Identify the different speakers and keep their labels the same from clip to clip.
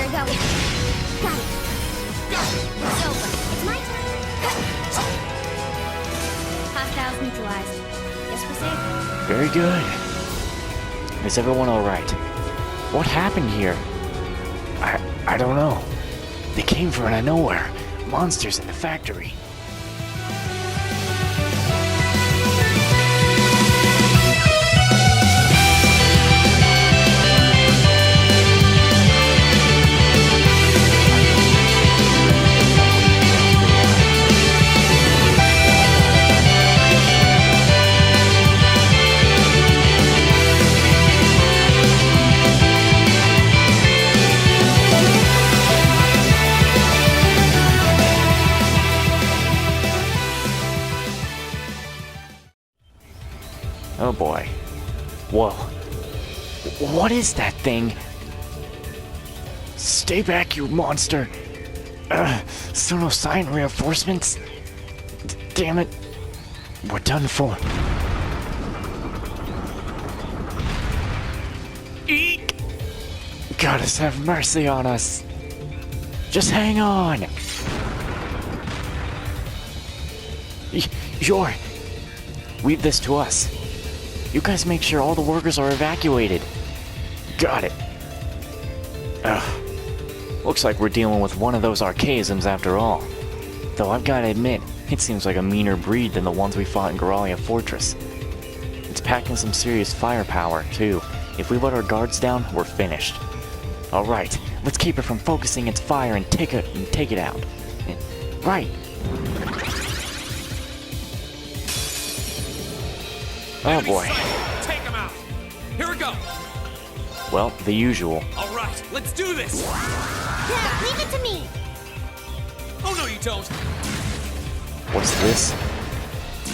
Speaker 1: we go. Got it. It's over. It's my turn. Hostiles neutralized. Guess we're safe.
Speaker 2: Very good. Is everyone alright? What happened here? I don't know. They came from out of nowhere. Monsters in the factory. Oh boy. Whoa. What is that thing? Stay back, you monster! Still no sign of reinforcements? Damn it. We're done for. Eek! Goddess have mercy on us. Just hang on. Leave this to us. You guys make sure all the workers are evacuated. Got it. Looks like we're dealing with one of those archaisms after all. Though I've gotta admit, it seems like a meaner breed than the ones we fought in Garalia Fortress. It's packing some serious firepower, too. If we let our guards down, we're finished. Alright, let's keep it from focusing its fire and take it out. Right. Oh boy.
Speaker 3: Take him out. Here we go.
Speaker 2: Well, the usual.
Speaker 3: All right, let's do this.
Speaker 1: Yeah, leave it to me.
Speaker 3: Oh no, you don't.
Speaker 2: What's this?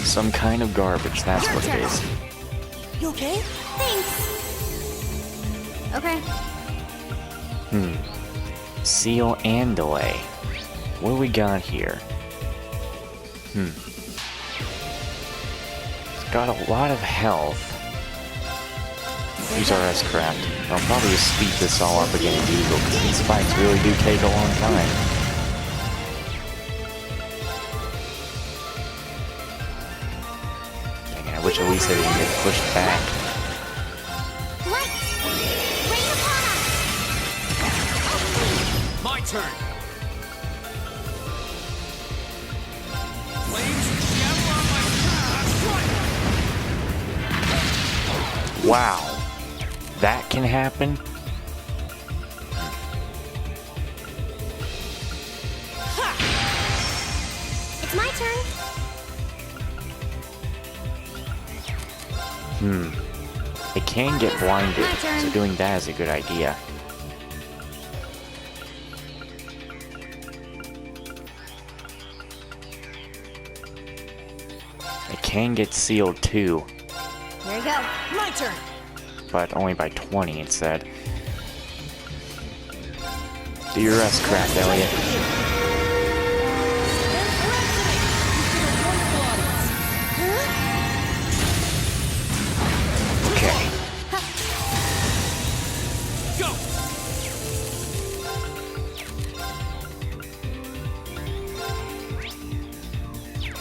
Speaker 2: Some kind of garbage, that's what it is.
Speaker 1: You okay? Thanks. Okay.
Speaker 2: Seal and delay. What do we got here? Got a lot of health. Use our S-craft. I'll probably just speed this all up again as usual, because these fights really do take a long time. Dang, I wish at least I didn't get pushed back.
Speaker 3: My turn. Flames gather on my path.
Speaker 2: Wow. That can happen?
Speaker 1: It's my turn.
Speaker 2: It can get blinded, so doing that is a good idea. It can get sealed too.
Speaker 1: Here we go. My turn.
Speaker 2: But only by 20, it said. Do your S-craft, Elliot. Okay.
Speaker 3: Go.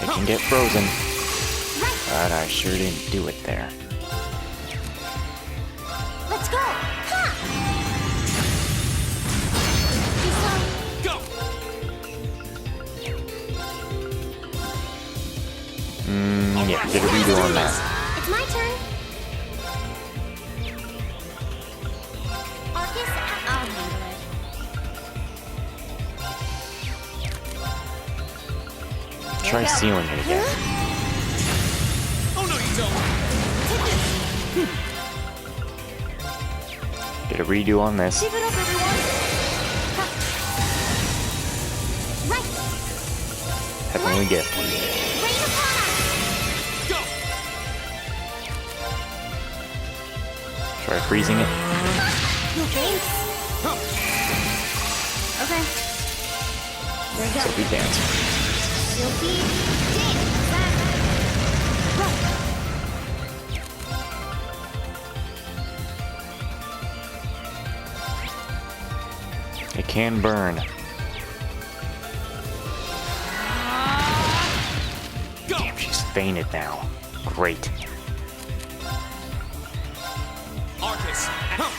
Speaker 2: It can get frozen. But I sure didn't do it there.
Speaker 1: Let's go. Ha!
Speaker 3: Go.
Speaker 2: Yeah, get a redo on that.
Speaker 1: It's my turn. I'll handle it.
Speaker 2: Try sealing it again.
Speaker 3: Oh no, you don't.
Speaker 2: Get a redo on this.
Speaker 1: Keep it up, everyone. Right.
Speaker 2: Heavenly gift.
Speaker 1: Rain upon us.
Speaker 3: Go.
Speaker 2: Try freezing it.
Speaker 1: You okay? Okay. There we go.
Speaker 2: So be dancing.
Speaker 1: You'll be dead. Right.
Speaker 2: It can burn.
Speaker 3: Go!
Speaker 2: Damn, she's fainted now. Great.
Speaker 3: Arcus. Huh.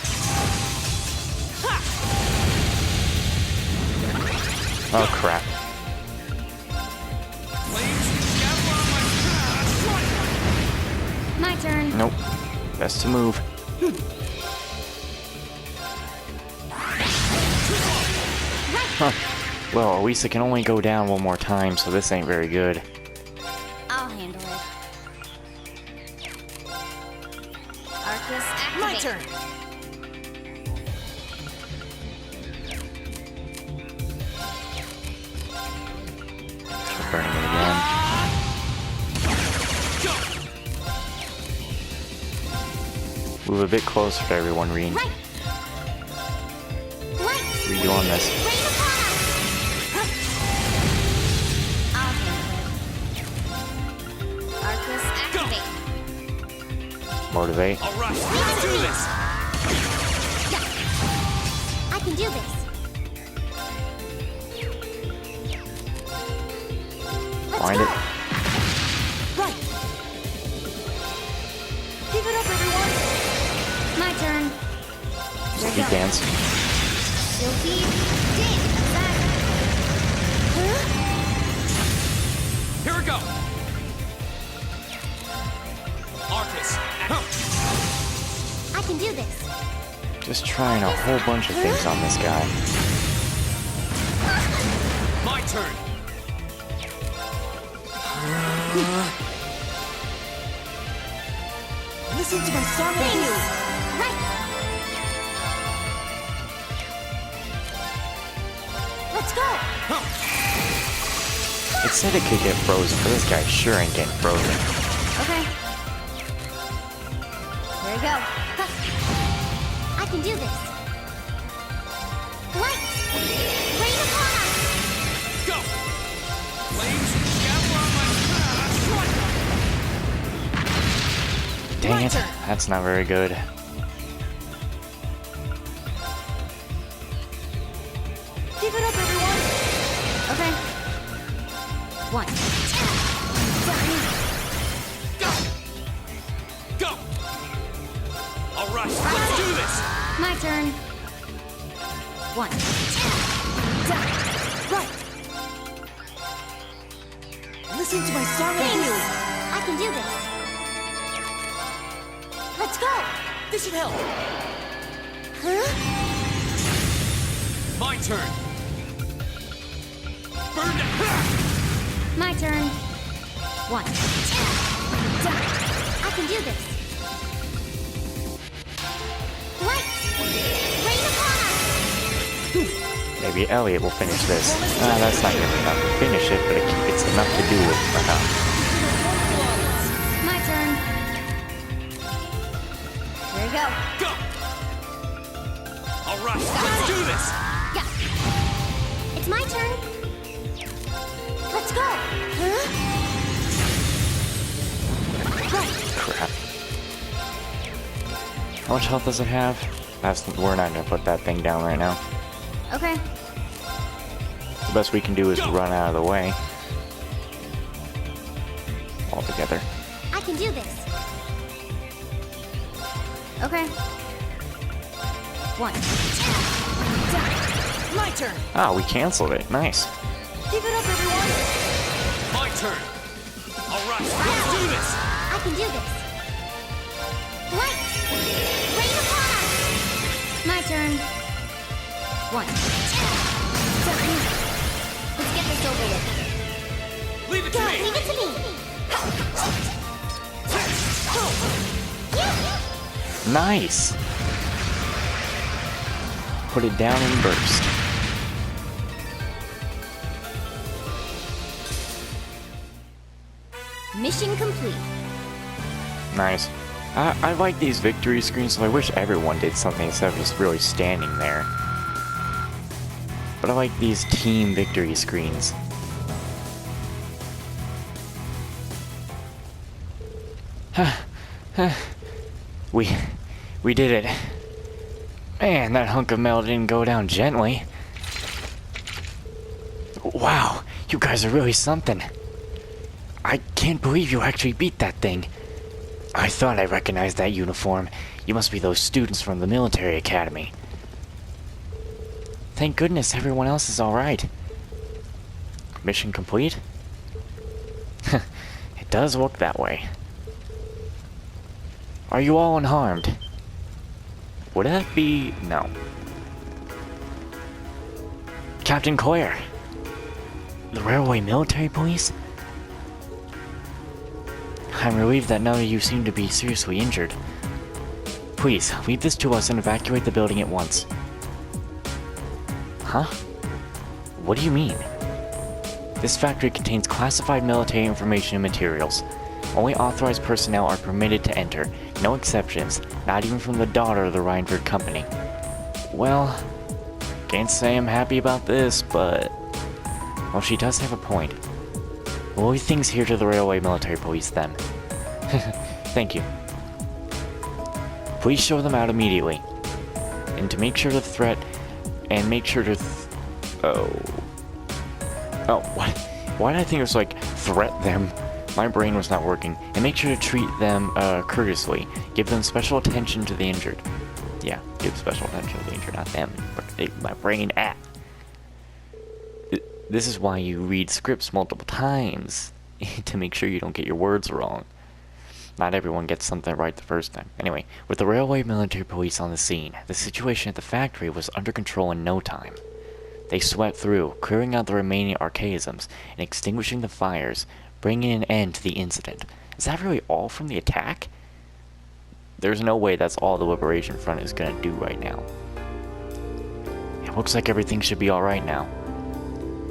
Speaker 2: Oh crap.
Speaker 3: Flames gather on my path.
Speaker 1: My turn.
Speaker 2: Nope. Best to move. Huh. Well, Elisa can only go down one more time, so this ain't very good.
Speaker 1: I'll handle it. Arcus, activate.
Speaker 4: My turn.
Speaker 2: Burning it again.
Speaker 3: Go!
Speaker 2: Move a bit closer to everyone, Reen.
Speaker 1: Right. Light.
Speaker 2: Redoing this.
Speaker 1: Rain upon us. I'll handle it. Arcus,
Speaker 3: Go.
Speaker 1: activate.
Speaker 2: Motivate.
Speaker 3: All right, let's do this.
Speaker 1: I can do this. Let's
Speaker 2: Find
Speaker 1: go.
Speaker 2: it.
Speaker 4: Right. Keep it up, everyone.
Speaker 1: My turn. Here
Speaker 2: Speed
Speaker 1: goes.
Speaker 2: dance.
Speaker 1: Silky dance. Back. Huh?
Speaker 3: Here we go. Arcus. Huh.
Speaker 1: I can do this.
Speaker 2: Just trying a whole bunch of things on this guy.
Speaker 3: My turn.
Speaker 4: Listen to my song of
Speaker 1: Things.
Speaker 4: you.
Speaker 1: Right. Let's go.
Speaker 3: Huh.
Speaker 2: It said it could get frozen, but this guy sure ain't getting frozen.
Speaker 1: Okay. Here we go. Huh. I can do this. Light. Rain upon us.
Speaker 3: Go! Flames gather on my path.
Speaker 2: Dang
Speaker 4: My
Speaker 2: it.
Speaker 4: turn.
Speaker 2: That's not very good.
Speaker 4: Keep it up, everyone.
Speaker 1: Okay. One.
Speaker 3: Go! Go! All right, let's do this.
Speaker 1: My turn. One.
Speaker 4: Right. Listen to my song of
Speaker 1: Things.
Speaker 4: you.
Speaker 1: I can do this. Let's go.
Speaker 4: This should help.
Speaker 1: Huh?
Speaker 3: My turn. Burn down.
Speaker 1: My turn. One. I can do this. Light. Rain upon us.
Speaker 2: Maybe Elliot will finish this. That's not gonna be enough to finish it, but it's enough to do it for now.
Speaker 1: My turn. Here we go.
Speaker 3: Go! All right, let's do this.
Speaker 1: Yeah. It's my turn. Let's go. Huh? Right.
Speaker 2: Crap. How much health does it have? We're not gonna put that thing down right now.
Speaker 1: Okay.
Speaker 2: The best we can do is run out of the way. All together.
Speaker 1: I can do this. Okay. One.
Speaker 4: My turn.
Speaker 2: Ah, we canceled it. Nice.
Speaker 4: Keep it up, everyone.
Speaker 3: My turn. All right, let's do this.
Speaker 1: I can do this. Light. Rain upon us. My turn. One. Let's get this over with.
Speaker 3: Leave it to me.
Speaker 1: Leave it to me.
Speaker 2: Nice. Put it down and burst.
Speaker 1: Mission complete.
Speaker 2: Nice. I like these victory screens, so I wish everyone did something instead of just really standing there. But I like these team victory screens. We did it. Man, that hunk of metal didn't go down gently. Wow, you guys are really something. I can't believe you actually beat that thing. I thought I recognized that uniform. You must be those students from the military academy. Thank goodness everyone else is alright. Mission complete? It does look that way. Are you all unharmed? Would that be... no. Captain Claire! The Railway Military Police? I'm relieved that none of you seem to be seriously injured. Please, leave this to us and evacuate the building at once. Huh? What do you mean? This factory contains classified military information and materials. Only authorized personnel are permitted to enter. No exceptions, not even from the daughter of the Rhineford Company. Well, can't say I'm happy about this, but... well, she does have a point. We'll leave things here to the Railway Military Police then. Thank you. Please show them out immediately. And to make sure the threat... and make sure to... oh, what? Why did I think it was like, threat them? My brain was not working. And make sure to treat them, courteously. Give them special attention to the injured. Yeah, give special attention to the injured, not them. My brain, This is why you read scripts multiple times. To make sure you don't get your words wrong. Not everyone gets something right the first time. Anyway, with the Railway Military Police on the scene, the situation at the factory was under control in no time. They swept through, clearing out the remaining archaisms and extinguishing the fires, bringing an end to the incident. Is that really all from the attack? There's no way that's all the Liberation Front is gonna do right now. It looks like everything should be alright now.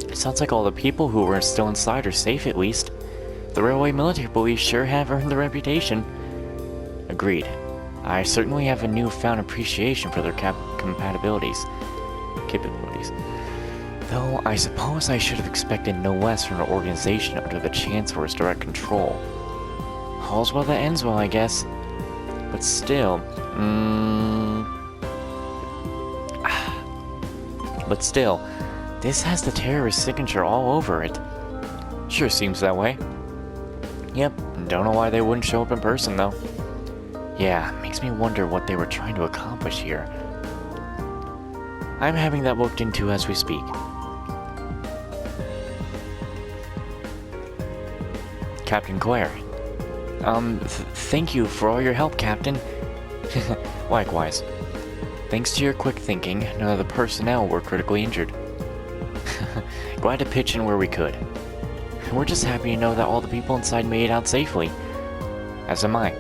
Speaker 2: It sounds like all the people who were still inside are safe at least. The Railway Military Police sure have earned the reputation. Agreed. I certainly have a newfound appreciation for their capabilities. Though I suppose I should have expected no less from an organization under the Chancellor's direct control. All's well that ends well, I guess. But still, this has the terrorist signature all over it. Sure seems that way. Yep, don't know why they wouldn't show up in person, though. Yeah, makes me wonder what they were trying to accomplish here. I'm having that looked into as we speak. Captain Claire. Thank you for all your help, Captain. Likewise. Thanks to your quick thinking, none of the personnel were critically injured. Glad to pitch in where we could. We're just happy to know that all the people inside made it out safely. As am I.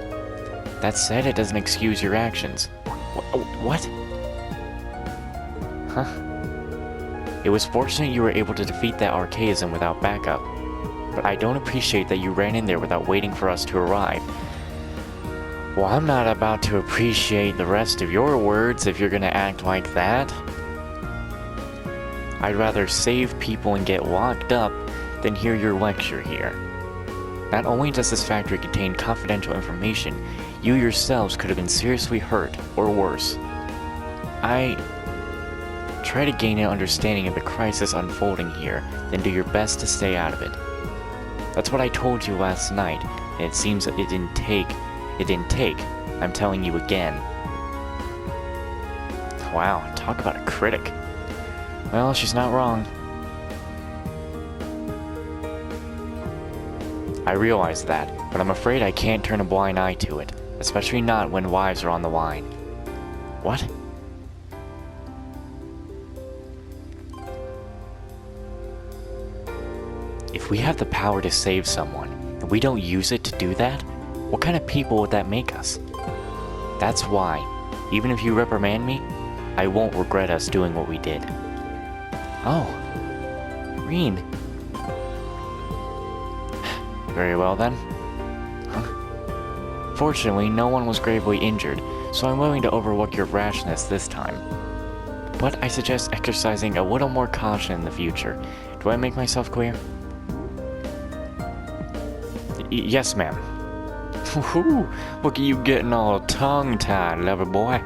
Speaker 2: That said, it doesn't excuse your actions. What? Huh? It was fortunate you were able to defeat that archaism without backup. But I don't appreciate that you ran in there without waiting for us to arrive. Well, I'm not about to appreciate the rest of your words if you're gonna act like that. I'd rather save people and get locked up than hear your lecture here. Not only does this factory contain confidential information, you yourselves could have been seriously hurt, or worse. I try to gain an understanding of the crisis unfolding here, then do your best to stay out of it. That's what I told you last night, and it seems that it didn't take. I'm telling you again. Wow, talk about a critic. Well, she's not wrong. I realize that, but I'm afraid I can't turn a blind eye to it, especially not when lives are on the line. What? If we have the power to save someone, and we don't use it to do that, what kind of people would that make us? That's why, even if you reprimand me, I won't regret us doing what we did. Oh, Reen. Very well then. Huh? Fortunately, no one was gravely injured, so I'm willing to overlook your rashness this time. But I suggest exercising a little more caution in the future. Do I make myself clear? Yes, ma'am. Look at you getting all tongue-tied, lover boy.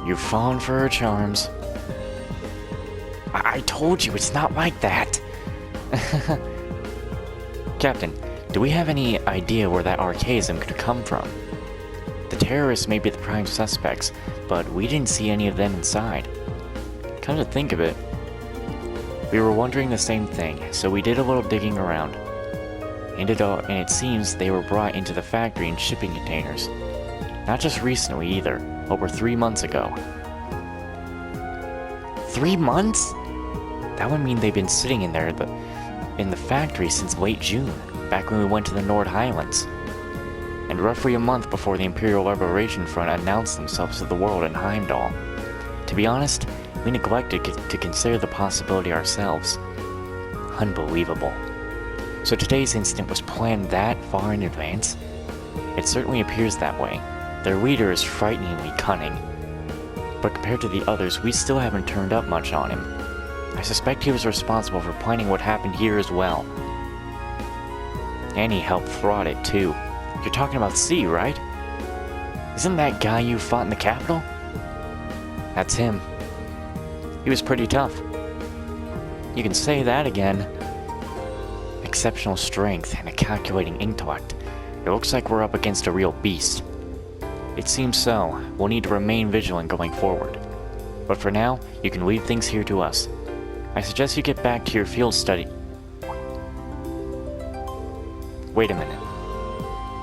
Speaker 2: You've fallen for her charms. I told you it's not like that. Captain, do we have any idea where that archaism could come from? The terrorists may be the prime suspects, but we didn't see any of them inside. Come to think of it, we were wondering the same thing, so we did a little digging around. And it seems they were brought into the factory in shipping containers. Not just recently either, over 3 months ago. 3 months? That would mean they've been sitting in there in the factory since late June, back when we went to the Nord Highlands. And roughly a month before the Imperial Liberation Front announced themselves to the world in Heimdall. To be honest, we neglected to consider the possibility ourselves. Unbelievable. So today's incident was planned that far in advance? It certainly appears that way. Their leader is frighteningly cunning. But compared to the others, we still haven't turned up much on him. I suspect he was responsible for planning what happened here as well. And he helped thwart it too. You're talking about C, right? Isn't that guy you fought in the capital? That's him. He was pretty tough. You can say that again. Exceptional strength and a calculating intellect. It looks like we're up against a real beast. It seems so. We'll need to remain vigilant going forward. But for now, you can leave things here to us. I suggest you get back to your field study. Wait a minute.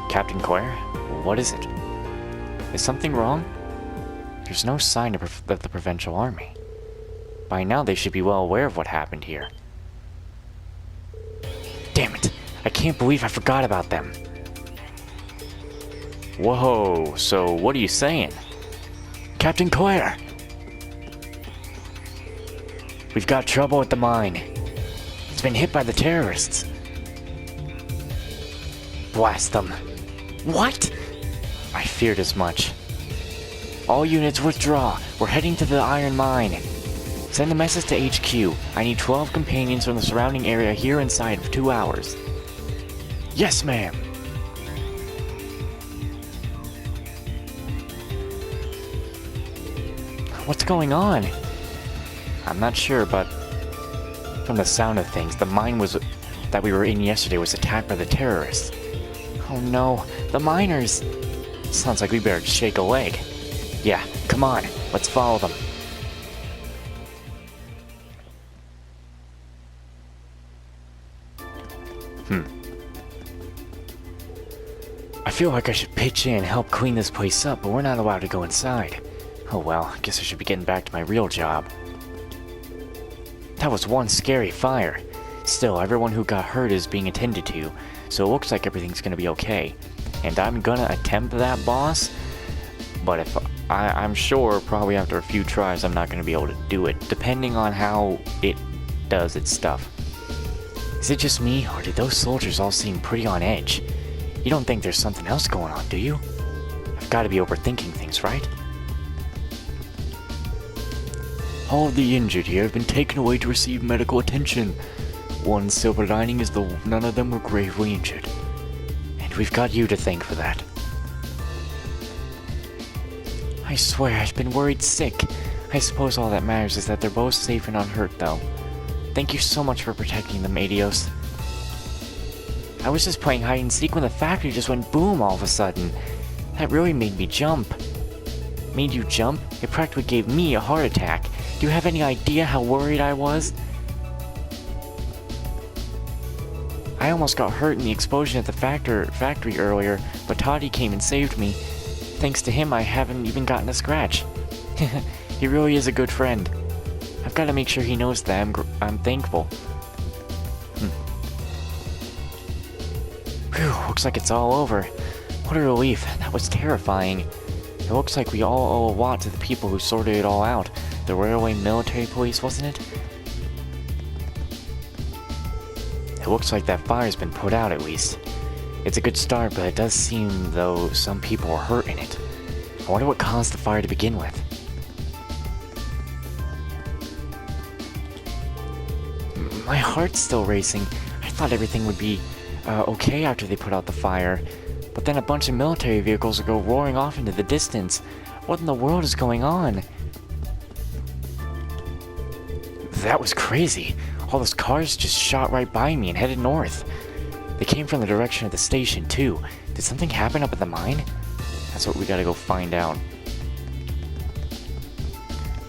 Speaker 2: Captain Claire, what is it? Is something wrong? There's no sign of the Provincial Army. By now they should be well aware of what happened here. Damn it! I can't believe I forgot about them. Whoa, so what are you saying? Captain Claire! We've got trouble at the mine. It's been hit by the terrorists. Blast them. What? I feared as much. All units withdraw. We're heading to the iron mine. Send a message to HQ. I need 12 companions from the surrounding area here inside of 2 hours. Yes, ma'am. What's going on? I'm not sure, but from the sound of things, the mine that we were in yesterday was attacked by the terrorists. Oh no, the miners! Sounds like we better shake a leg. Yeah, come on, let's follow them. I feel like I should pitch in and help clean this place up, but we're not allowed to go inside. Oh well, I guess I should be getting back to my real job. That was one scary fire. Still, everyone who got hurt is being attended to, so it looks like everything's gonna be okay. And I'm gonna attempt that, boss, but if I'm sure probably after a few tries I'm not gonna be able to do it, depending on how it does its stuff. Is it just me, or did those soldiers all seem pretty on edge? You don't think there's something else going on, do you? I've gotta be overthinking things, right? All of the injured here have been taken away to receive medical attention. One silver lining is though none of them were gravely injured. And we've got you to thank for that. I swear I've been worried sick. I suppose all that matters is that they're both safe and unhurt though. Thank you so much for protecting them, Adios. I was just playing hide and seek when the factory just went boom all of a sudden. That really made me jump. Made you jump? It practically gave me a heart attack. Do you have any idea how worried I was? I almost got hurt in the explosion at the factory earlier, but Toddy came and saved me. Thanks to him, I haven't even gotten a scratch. He really is a good friend. I've got to make sure he knows that I'm thankful. Phew, looks like it's all over. What a relief. That was terrifying. It looks like we all owe a lot to the people who sorted it all out. The railway military police, wasn't it? It looks like that fire's been put out at least. It's a good start, but it does seem though some people were hurt in it. I wonder what caused the fire to begin with. My heart's still racing. I thought everything would be okay after they put out the fire. But then a bunch of military vehicles go roaring off into the distance. What in the world is going on? That was crazy. All those cars just shot right by me and headed north. They came from the direction of the station, too. Did something happen up at the mine? That's what we gotta go find out.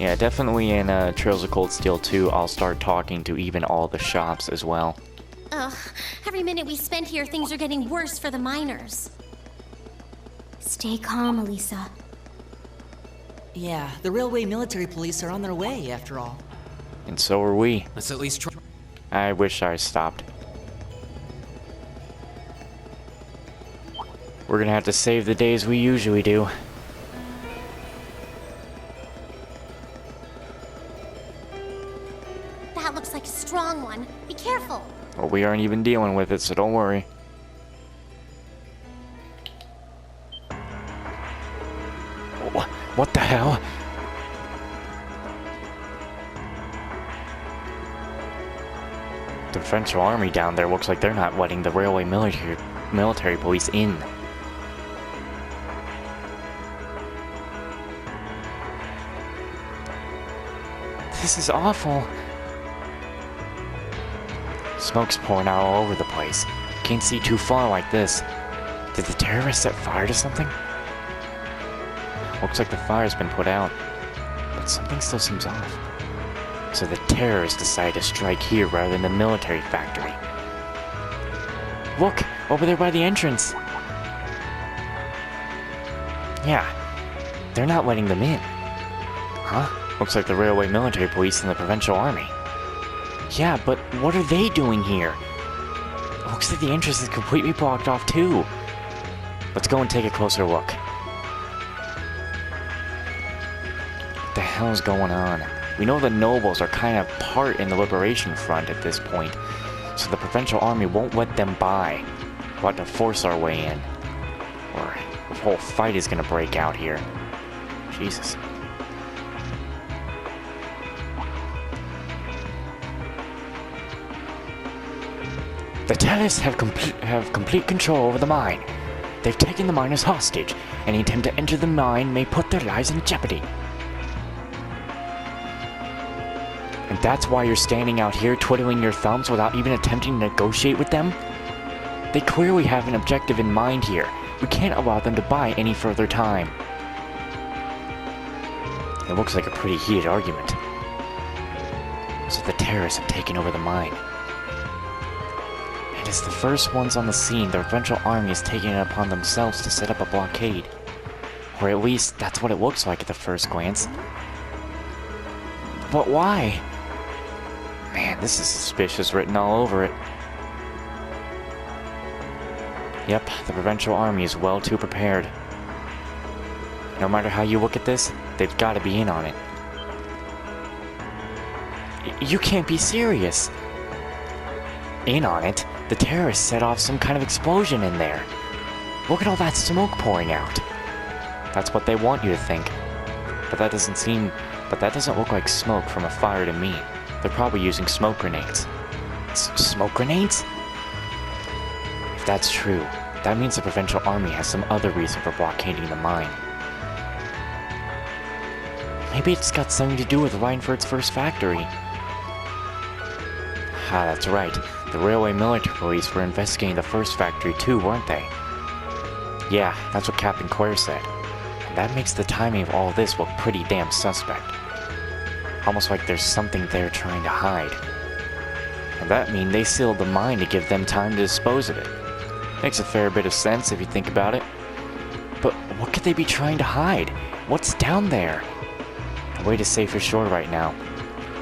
Speaker 2: Yeah, definitely in Trails of Cold Steel 2, I'll start talking to even all the shops as well.
Speaker 1: Ugh, every minute we spend here, things are getting worse for the miners. Stay calm, Elisa.
Speaker 4: Yeah, the railway military police are on their way, after all.
Speaker 2: And so are we.
Speaker 3: Let's at least try.
Speaker 2: I wish I stopped. We're gonna have to save the days we usually do.
Speaker 1: That looks like a strong one. Be careful.
Speaker 2: Well, we aren't even dealing with it, so don't worry. What the hell? The French army down there looks like they're not letting the railway military police in. This is awful. Smoke's pouring out all over the place. Can't see too far like this. Did the terrorists set fire to something? Looks like the fire's been put out, but something still seems off. So the terrorists decided to strike here rather than the military factory. Look! Over there by the entrance! Yeah, they're not letting them in. Huh? Looks like the railway military police and the provincial army. Yeah, but what are they doing here? Looks like the entrance is completely blocked off too. Let's go and take a closer look. What the hell is going on? We know the nobles are kind of part in the liberation front at this point, so the provincial army won't let them by. We'll have to force our way in, or the whole fight is gonna break out here. Jesus. The terrorists have complete control over the mine. They've taken the miners hostage. Any attempt to enter the mine may put their lives in jeopardy. And that's why you're standing out here twiddling your thumbs without even attempting to negotiate with them? They clearly have an objective in mind here. We can't allow them to buy any further time. It looks like a pretty heated argument. So the terrorists have taken over the mine. And as the first ones on the scene, the provincial army is taking it upon themselves to set up a blockade. Or at least, that's what it looks like at the first glance. But why? Man, this is suspicious written all over it. Yep, the provincial army is well too prepared. No matter how you look at this, they've got to be in on it. You can't be serious. In on it? The terrorists set off some kind of explosion in there. Look at all that smoke pouring out. That's what they want you to think. But that doesn't look like smoke from a fire to me. They're probably using smoke grenades. Smoke grenades? If that's true, that means the provincial army has some other reason for blockading the mine. Maybe it's got something to do with Reinford's first factory. Ah, that's right. The railway military police were investigating the first factory too, weren't they? Yeah, that's what Captain Claire said. And that makes the timing of all this look pretty damn suspect. Almost like there's something they're trying to hide. And that means they sealed the mine to give them time to dispose of it. Makes a fair bit of sense if you think about it. But what could they be trying to hide? What's down there? The way to say for sure right now.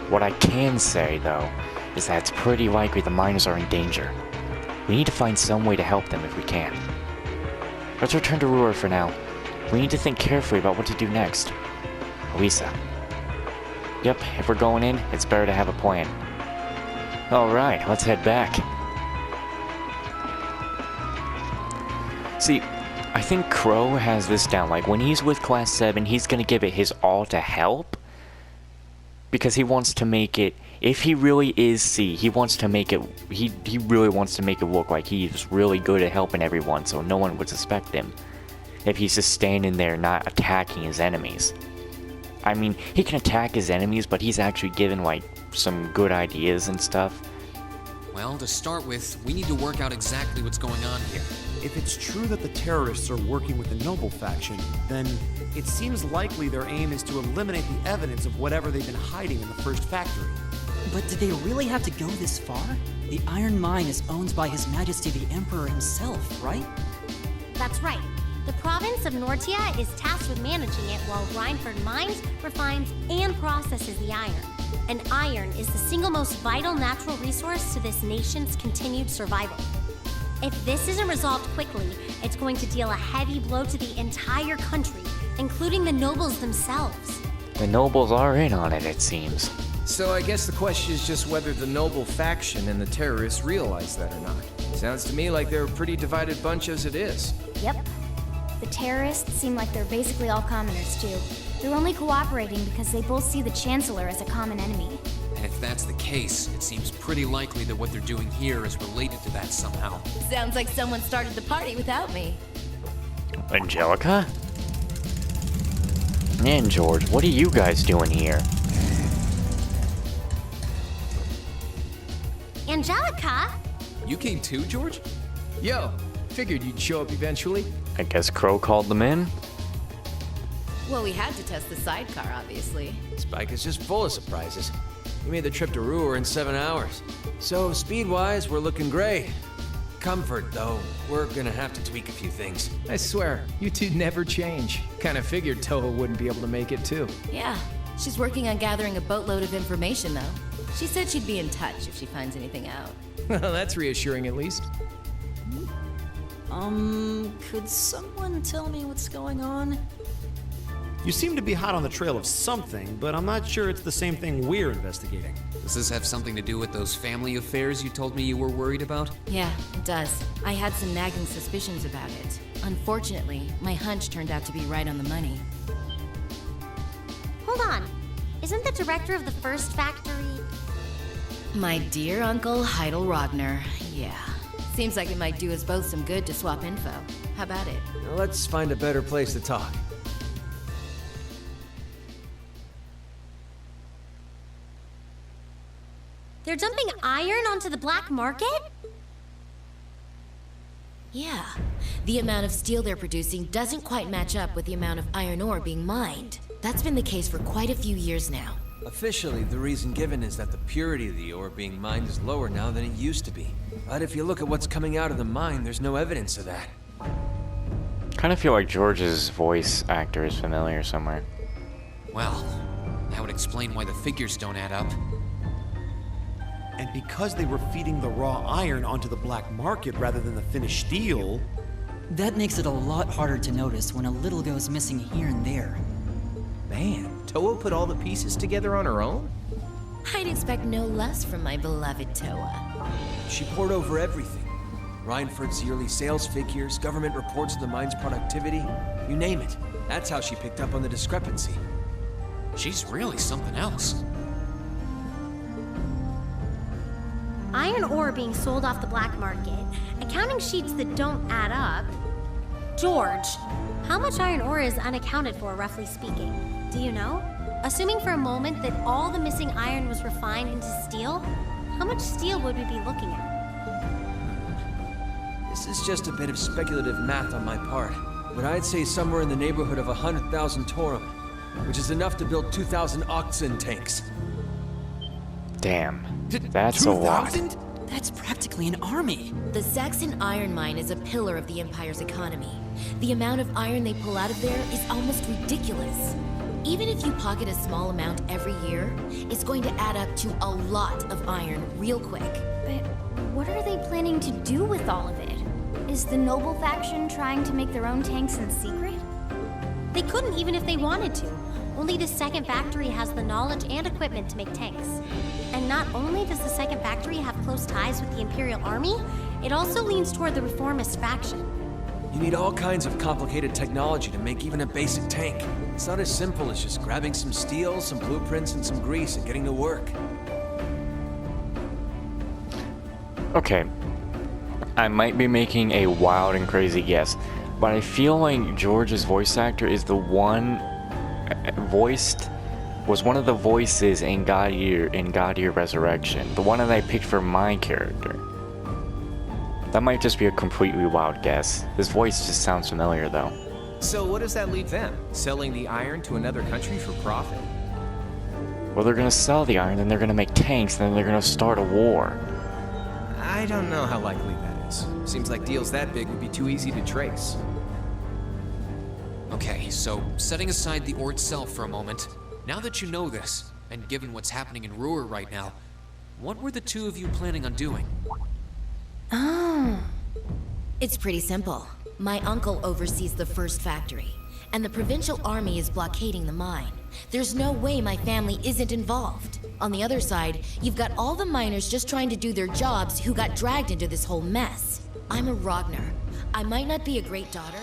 Speaker 2: What I can say, though, is that it's pretty likely the miners are in danger. We need to find some way to help them if we can. Let's return to Roer for now. We need to think carefully about what to do next. Elisa. Yep, if we're going in, it's better to have a plan. Alright, let's head back. See, I think Crow has this down. Like, when he's with Class 7, he's gonna give it his all to help. Because he wants to make it, if he really is C, he wants to make it, he really wants to make it look like he's really good at helping everyone, so no one would suspect him. If he's just standing there not attacking his enemies. I mean, he can attack his enemies, but he's actually given, like, some good ideas and stuff.
Speaker 5: Well, to start with, we need to work out exactly what's going on here.
Speaker 6: If it's true that the terrorists are working with the Noble faction, then it seems likely their aim is to eliminate the evidence of whatever they've been hiding in the first factory.
Speaker 4: But did they really have to go this far? The iron mine is owned by His Majesty the Emperor himself, right?
Speaker 1: That's right. The province of Nortia is tasked with managing it while Reinford mines, refines, and processes the iron. And iron is the single most vital natural resource to this nation's continued survival. If this isn't resolved quickly, it's going to deal a heavy blow to the entire country, including the nobles themselves.
Speaker 2: The nobles are in on it seems.
Speaker 7: So I guess the question is just whether the Noble faction and the terrorists realize that or not. Sounds to me like they're a pretty divided bunch as it is.
Speaker 8: Yep. The terrorists seem like they're basically all commoners, too. They're only cooperating because they both see the Chancellor as a common enemy.
Speaker 5: And if that's the case, it seems pretty likely that what they're doing here is related to that somehow.
Speaker 9: Sounds like someone started the party without me.
Speaker 2: Angelica? And George, what are you guys doing here?
Speaker 1: Angelica?
Speaker 5: You came too, George?
Speaker 7: Yo, figured you'd show up eventually.
Speaker 2: I guess Crow called them in?
Speaker 9: Well, we had to test the sidecar, obviously.
Speaker 7: Spike is just full of surprises. We made the trip to Roer in 7 hours. So, speed-wise, we're looking great. Comfort, though, we're gonna have to tweak a few things. I swear, you two never change. Kinda figured Toho wouldn't be able to make it, too.
Speaker 9: Yeah, she's working on gathering a boatload of information, though. She said she'd be in touch if she finds anything out.
Speaker 7: Well, that's reassuring, at least.
Speaker 4: Could someone tell me what's going on?
Speaker 6: You seem to be hot on the trail of something, but I'm not sure it's the same thing we're investigating.
Speaker 5: Does this have something to do with those family affairs you told me you were worried about?
Speaker 9: Yeah, it does. I had some nagging suspicions about it. Unfortunately, my hunch turned out to be right on the money.
Speaker 1: Hold on. Isn't the director of the first factory...
Speaker 9: My dear Uncle Heidel Rodner, yeah. Seems like it might do us both some good to swap info. How about it?
Speaker 7: Now let's find a better place to talk.
Speaker 1: They're dumping iron onto the black market?
Speaker 9: Yeah. The amount of steel they're producing doesn't quite match up with the amount of iron ore being mined. That's been the case for quite a few years now.
Speaker 7: Officially, the reason given is that the purity of the ore being mined is lower now than it used to be. But if you look at what's coming out of the mine, there's no evidence of that.
Speaker 2: Kind of feel like George's voice actor is familiar somewhere.
Speaker 5: Well, that would explain why the figures don't add up.
Speaker 6: And because they were feeding the raw iron onto the black market rather than the finished steel...
Speaker 4: That makes it a lot harder to notice when a little goes missing here and there.
Speaker 7: Man, Toho put all the pieces together on her own?
Speaker 9: I'd expect no less from my beloved Toa.
Speaker 7: She poured over everything. Reinford's yearly sales figures, government reports of the mine's productivity, you name it. That's how she picked up on the discrepancy.
Speaker 5: She's really something else.
Speaker 1: Iron ore being sold off the black market, accounting sheets that don't add up. George, how much iron ore is unaccounted for, roughly speaking? Do you know? Assuming for a moment that all the missing iron was refined into steel, how much steel would we be looking at?
Speaker 7: This is just a bit of speculative math on my part, but I'd say somewhere in the neighborhood of 100,000 Torum, which is enough to build 2,000 oxen tanks.
Speaker 2: Damn. That's a lot.
Speaker 6: 2,000?
Speaker 4: That's practically an army.
Speaker 9: The Saxon iron mine is a pillar of the Empire's economy. The amount of iron they pull out of there is almost ridiculous. Even if you pocket a small amount every year, it's going to add up to a lot of iron real quick.
Speaker 8: But what are they planning to do with all of it? Is the Noble faction trying to make their own tanks in secret?
Speaker 1: They couldn't even if they wanted to. Only the second factory has the knowledge and equipment to make tanks. And not only does the second factory have close ties with the Imperial Army, it also leans toward the reformist faction.
Speaker 7: You need all kinds of complicated technology to make even a basic tank. It's not as simple as just grabbing some steel, some blueprints, and some grease and getting to work.
Speaker 2: Okay. I might be making a wild and crazy guess, but I feel like George's voice actor is the one voiced was one of the voices in God Ear Resurrection, the one that I picked for my character. That might just be a completely wild guess. His voice just sounds familiar though.
Speaker 10: So what does that leave them? Selling the iron to another country for profit?
Speaker 2: Well, they're gonna sell the iron, then they're gonna make tanks, then they're gonna start a war.
Speaker 10: I don't know how likely that is. Seems like deals that big would be too easy to trace.
Speaker 5: Okay, so setting aside the ore itself for a moment, now that you know this, and given what's happening in Roer right now, what were the two of you planning on doing?
Speaker 9: Oh. It's pretty simple. My uncle oversees the first factory, and the provincial army is blockading the mine. There's no way my family isn't involved. On the other side, you've got all the miners just trying to do their jobs who got dragged into this whole mess. I'm a Ragnar. I might not be a great daughter,